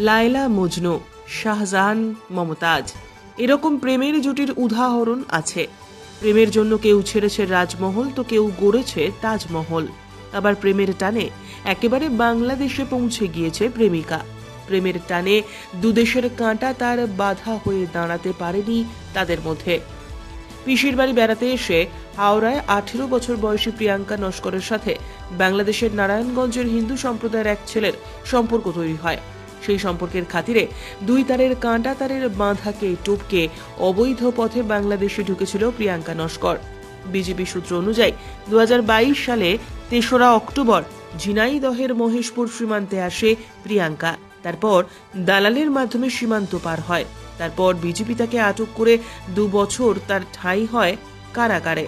লায়লা মজনু, শাহজাহান মমতাজ, এরকম প্রেমের জুটির উদাহরণ আছে। প্রেমের জন্য কেউ ছেড়েছে রাজমহল তো কেউ গড়েছে তাজমহল। আবার প্রেমের টানে একেবারে বাংলাদেশে পৌঁছে গিয়েছে প্রেমিকা। প্রেমের টানে দুদেশের কাঁটা তার বাধা হয়ে দাঁড়াতে পারেনি তাদের মধ্যে। পিসির বাড়ি বেড়াতে এসে হাওড়ায় 18 বছর বয়সী প্রিয়াঙ্কা নস্করের সাথে বাংলাদেশের নারায়ণগঞ্জের হিন্দু সম্প্রদায়ের এক ছেলের সম্পর্ক তৈরি হয়। সেই সম্পর্কের খাতিরে দুই তারের কাঁটা তারের বাঁধাকে টপকে অবৈধ পথে বাংলাদেশে ঢুকেছিল প্রিয়াঙ্কা নস্কর। বিজেপি সূত্র অনুযায়ী 2022 সালে 3রা অক্টোবর ঝিনাইদহের মহেশপুর সীমান্তে আসে প্রিয়াঙ্কা। তারপর দালালের মাধ্যমে সীমান্ত পার হয়। তারপর বিজেপি তাকে আটক করে 2 বছর তার ঠাঁই হয় কারাগারে।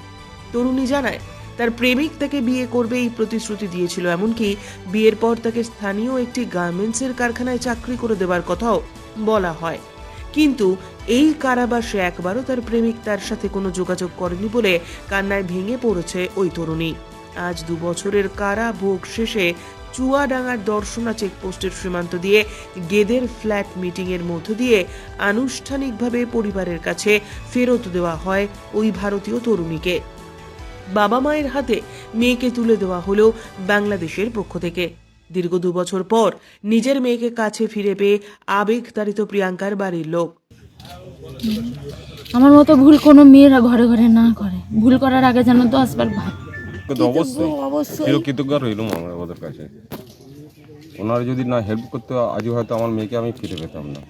তরুণী জানায়, তার প্রেমিক তাকে বিয়ে করবে এই প্রতিশ্রুতি দিয়েছিল, এমনকি বিয়ের পর তাকে স্থানীয় একটি গার্মেন্টসের কারখানায় চাকরি করে দেওয়ার কথাও বলা হয়। কিন্তু এই কারাবাসে একবারও তার প্রেমিক তার সাথে কোনো যোগাযোগ করেনি বলে কান্নায় ভেঙে পড়েছে ওই তরুণী। আজ 2 বছরের কারাভোগ শেষে চুয়াডাঙ্গার দর্শনা চেকপোস্টের সীমান্ত দিয়ে গেদের ফ্ল্যাট মিটিংয়ের মধ্য দিয়ে আনুষ্ঠানিকভাবে পরিবারের কাছে ফেরত দেওয়া হয় ওই ভারতীয় তরুণীকে। বাবা মায়ের হাতে মেয়েকে তুলে দেওয়া হলো বাংলাদেশের পক্ষ থেকে। দীর্ঘ 2 বছর পর নিজের মেয়েকে কাছে ফিরে পেয়ে আবেগতাড়িত প্রিয়াঙ্কার বাড়ির লোক। আমার মতো ভুল কোনো মেয়েরা ঘরে ঘরে না করে। ভুল করার আগে যেন 10 বার ভাব। কিন্তু অবশ্যই চিরকৃতজ্ঞ রইলাম আমরা ওদের কাছে। ওনারা যদি না হেল্প করতে, আজও হয়তো আমার মেয়েকে আমি ফিরে পেতাম না।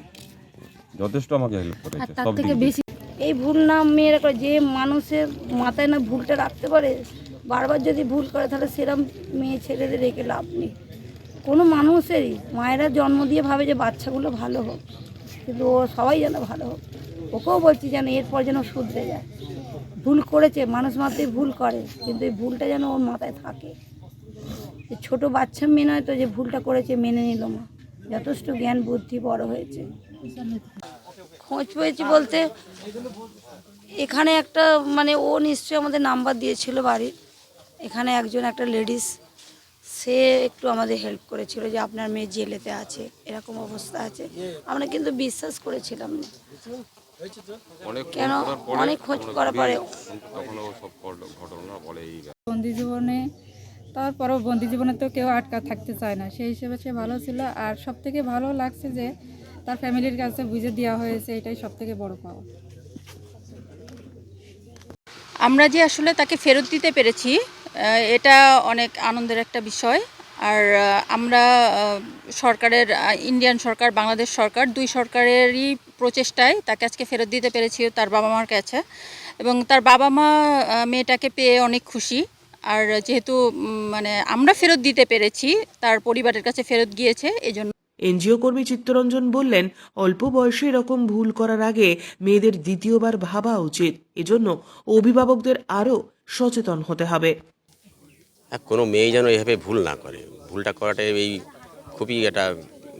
যথেষ্ট আমাকে হেল্প আর করেছে তার সব থেকে দিক দিয়ে। বেশি এই ভুল না মেয়েরা করে, যে মানুষের মাথায় না ভুলটা রাখতে পারে, বারবার যদি ভুল করে তাহলে সেরকম মেয়ে ছেলেদের রেখে লাভ নেই। কোনো মানুষেরই মায়েরা জন্ম দিয়ে ভাবে যে বাচ্চাগুলো ভালো হোক, কিন্তু ও সবাই যেন ভালো হোক। ওকেও বলছি যেন এরপর যেন শুধরে যায়। ভুল করেছে, মানুষ মাত্রই ভুল করে, কিন্তু এই ভুলটা যেন ওর মাথায় থাকে। যে ছোটো বাচ্চা মেয়ে নয় তো যে ভুলটা করেছে মেনে নিল মা, যথেষ্ট জ্ঞান বুদ্ধি বড় হয়েছে। খোঁজ পেয়েছি বলতে এখানে একটা মানে ও নিশ্চয়ই আমাদের নাম্বার দিয়েছিল বাড়ির। এখানে একটা লেডিস, সে একটু আমাদের হেল্প করেছিল যে আপনার মেয়ে জেলেতে আছে, এরকম অবস্থা আছে। আমরা কিন্তু বিশ্বাস করেছিলাম না, কেন অনেক খোঁজ করার পরে বন্দি জীবনে, তারপরও বন্দি জীবনে তো কেউ আটকা থাকতে চায় না, সেই হিসেবে সে ভালো ছিল। আর সব থেকে ভালো লাগছে যে তার ফ্যামিলির কাছে বুঝে দেওয়া হয়েছে, এটাই সব থেকে বড় পাওয়া। আমরা যে আসলে তাকে ফেরত দিতে পেরেছি, এটা অনেক আনন্দের একটা বিষয়। আর আমরা সরকারের, ইন্ডিয়ান সরকার, বাংলাদেশ সরকার, দুই সরকারেরই প্রচেষ্টায় তাকে আজকে ফেরত দিতে পেরেছি তার বাবা মার কাছে। এবং তার বাবা মা মেয়েটাকে পেয়ে অনেক খুশি। আর যেহেতু মানে আমরা ফেরত দিতে পেরেছি, তার পরিবারের কাছে ফেরত গিয়েছে, এজন্য। এনজিও কর্মী চিত্তরঞ্জন বললেন, অল্প বয়সে এরকম ভুল করার আগে মেয়েদের দ্বিতীয়বার ভাবা উচিত। এজন্য অভিভাবকদের আরও সচেতন হতে হবে। কোনো মেয়ে যেন এভাবে ভুল না করে। ভুলটা করাটা এই খুবই একটা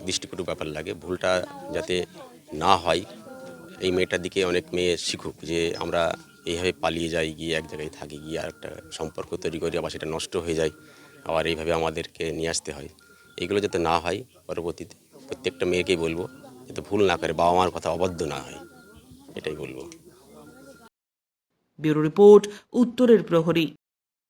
দৃষ্টিকটু ব্যাপার লাগে। ভুলটা যাতে না হয়, এই মেয়েটার দিকে অনেক মেয়ে শিখুক যে আমরা এইভাবে পালিয়ে যাই, গিয়ে এক জায়গায় থাকি, গিয়ে আর একটা সম্পর্ক তৈরি করি, আবার সেটা নষ্ট হয়ে যায়, আবার এইভাবে আমাদেরকে নিয়ে আসতে হয়। এইগুলো যাতে না হয়, পরবর্তীতে প্রত্যেকটা মেয়েকেই বলবো যাতে ভুল না করে, বাবা মার কথা অবাধ্য না হয়, এটাই বলবো। ব্যুরো রিপোর্ট, উত্তরের প্রহরী।